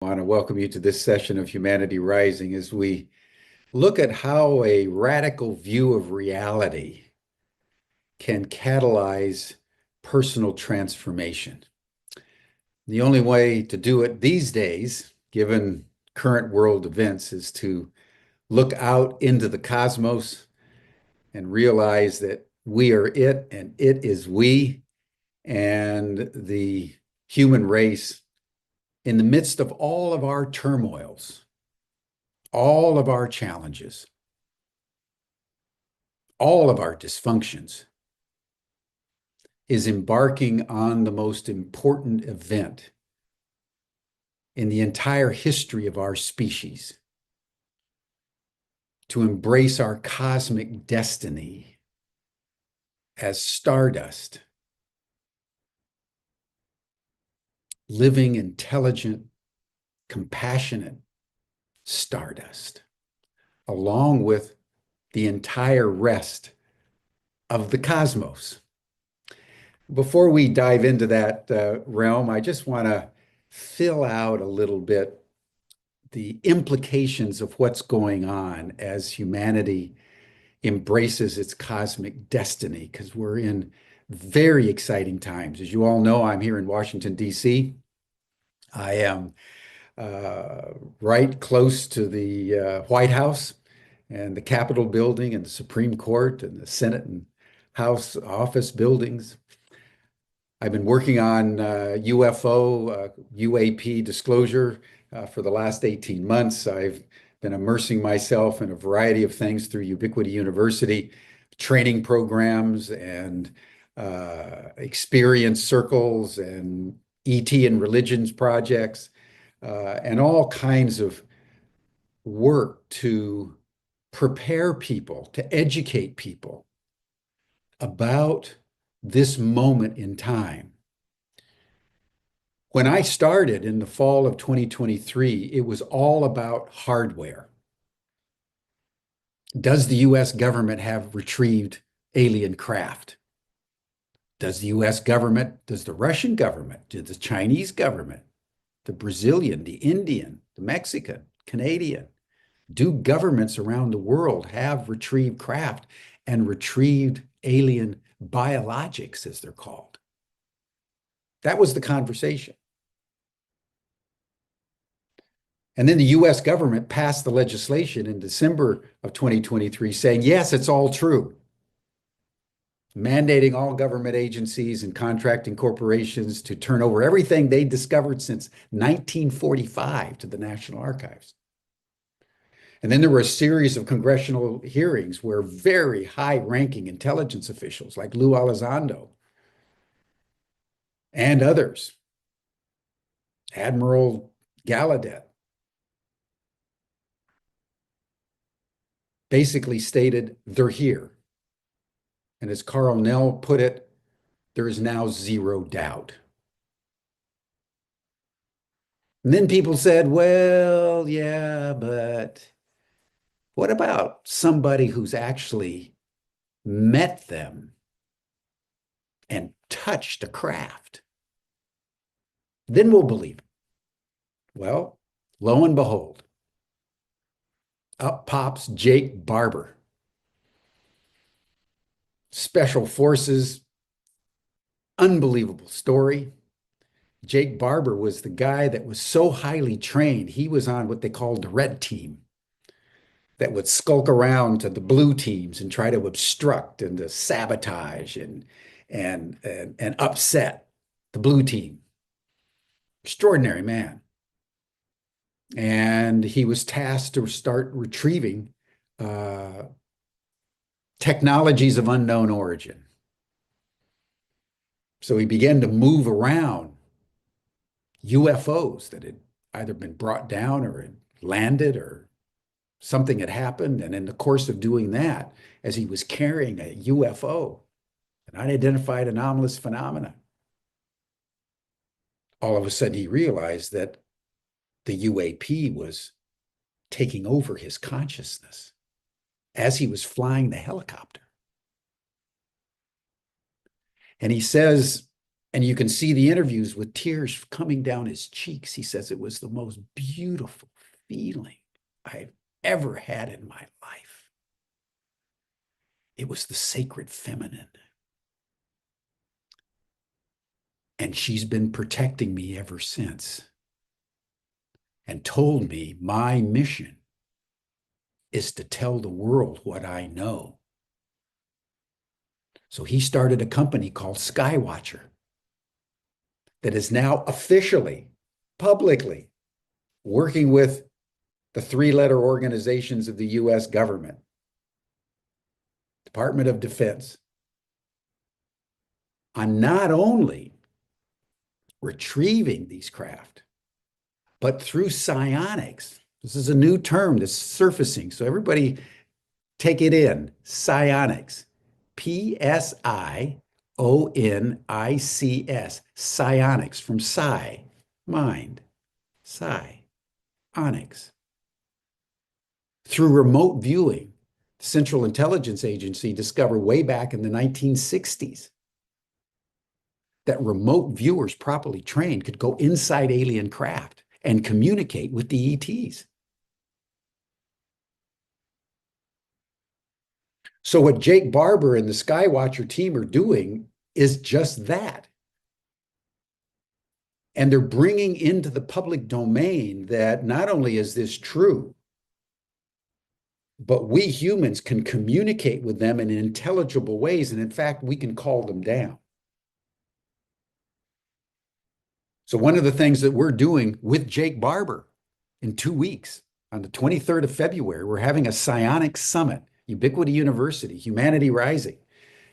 I want to welcome you to this session of Humanity Rising as we look at how a radical view of reality can catalyze personal transformation. The only way to do it these days, given current world events, is to look out into the cosmos and realize that we are it and it is we, and the human race, in the midst of all of our turmoils, all of our challenges, all of our dysfunctions, is embarking on the most important event in the entire history of our species, to embrace our cosmic destiny as stardust, living, intelligent, compassionate stardust, along with the entire rest of the cosmos. Before we dive into that realm, I just want to fill out a little bit the implications of what's going on as humanity embraces its cosmic destiny, because we're in very exciting times. As you all know, I'm here in Washington, D.C. I am right close to the White House and the Capitol building and the Supreme Court and the Senate and House office buildings. I've been working on UFO, UAP disclosure for the last 18 months. I've been immersing myself in a variety of things through Ubiquity University, training programs and experience circles and ET and religions projects, and all kinds of work to prepare people, to educate people about this moment in time. When I started in the fall of 2023, it was all about hardware. Does the US government have retrieved alien craft? Does the US government, does the Russian government, does the Chinese government, the Brazilian, the Indian, the Mexican, Canadian, do governments around the world have retrieved craft and retrieved alien biologics, as they're called? That was the conversation. And then the US government passed the legislation in December of 2023 saying, yes, it's all true, mandating all government agencies and contracting corporations to turn over everything they discovered since 1945 to the National Archives. And then there were a series of congressional hearings where very high-ranking intelligence officials like Lou Elizondo and others, Admiral Gallaudet, basically stated they're here. And as Carl Nell put it, there is now zero doubt. And then people said, well, yeah, but what about somebody who's actually met them and touched a craft? Then we'll believe it. Well, lo and behold, up pops Jake Barber, Special Forces, unbelievable story. Jake Barber was the guy that was so highly trained. He was on what they called the red team, that would skulk around to the blue teams and try to obstruct and to sabotage and upset the blue team. Extraordinary man. And he was tasked to start retrieving technologies of unknown origin. So he began to move around UFOs that had either been brought down or had landed or something had happened. And in the course of doing that, as he was carrying a UFO, an unidentified anomalous phenomena, all of a sudden he realized that the UAP was taking over his consciousness as he was flying the helicopter. And he says And you can see the interviews with tears coming down his cheeks. He says it was the most beautiful feeling I've ever had in my life. It was the sacred feminine. And she's been protecting me ever since and told me my mission is to tell the world what I know. So he started a company called Skywatcher that is now officially, publicly working with the three-letter organizations of the US government, Department of Defense, on not only retrieving these craft, but through psionics. This is a new term that's surfacing. So everybody take it in. Psionics. Psionics. Psionics from psi, mind. Psionics. Through remote viewing, the Central Intelligence Agency discovered way back in the 1960s that remote viewers properly trained could go inside alien craft and communicate with the ETs. So what Jake Barber and the Skywatcher team are doing is just that. And they're bringing into the public domain that not only is this true, but we humans can communicate with them in intelligible ways. And in fact, we can call them down. So one of the things that we're doing with Jake Barber in 2 weeks, on the 23rd of February, we're having a psionics summit, Ubiquity University, Humanity Rising,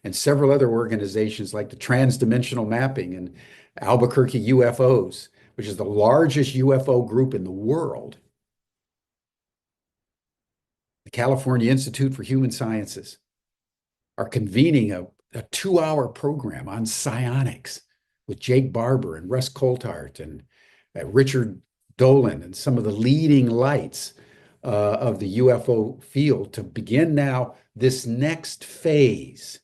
and several other organizations like the Transdimensional Mapping and Albuquerque UFOs, which is the largest UFO group in the world. The California Institute for Human Sciences are convening a 2-hour program on psionics with Jake Barber and Russ Coulthart and Richard Dolan and some of the leading lights of the UFO field to begin now this next phase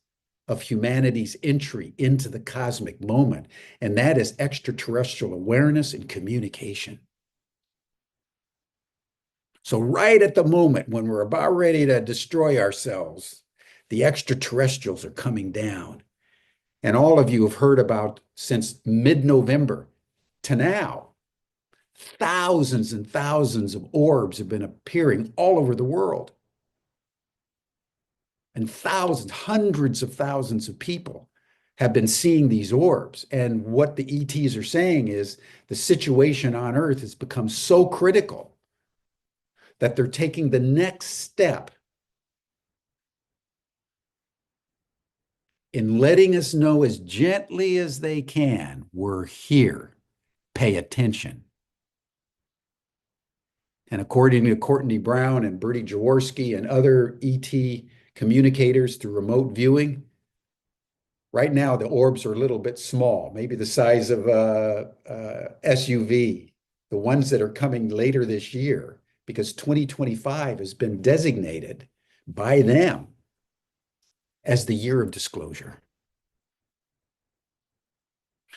of humanity's entry into the cosmic moment, and that is extraterrestrial awareness and communication. So right at the moment when we're about ready to destroy ourselves, the extraterrestrials are coming down. And all of you have heard about, since mid-November to now, thousands and thousands of orbs have been appearing all over the world. And thousands, hundreds of thousands of people have been seeing these orbs. And what the ETs are saying is the situation on Earth has become so critical that they're taking the next step in letting us know as gently as they can, we're here, pay attention. And according to Courtney Brown and Bertie Jaworski and other ET communicators through remote viewing, right now the orbs are a little bit small, maybe the size of a SUV, the ones that are coming later this year, because 2025 has been designated by them as the year of disclosure.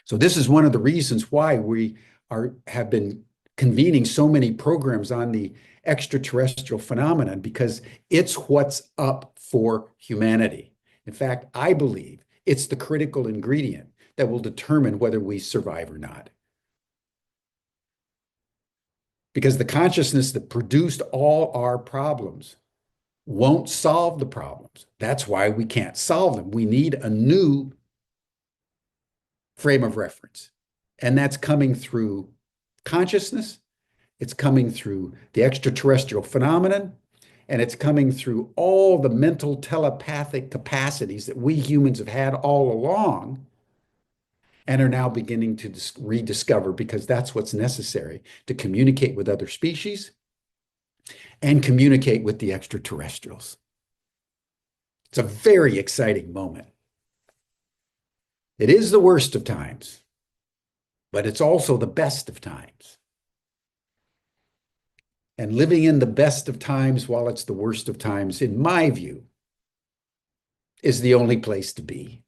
So this is one of the reasons why we have been convening so many programs on the extraterrestrial phenomenon, because it's what's up for humanity. In fact, I believe it's the critical ingredient that will determine whether we survive or not. Because the consciousness that produced all our problems won't solve the problems. That's why we can't solve them. We need a new frame of reference. And that's coming through consciousness, it's coming through the extraterrestrial phenomenon, and it's coming through all the mental telepathic capacities that we humans have had all along and are now beginning to rediscover, because that's what's necessary to communicate with other species and communicate with the extraterrestrials. It's a very exciting moment. It is the worst of times, but it's also the best of times. And living in the best of times while it's the worst of times, in my view, is the only place to be.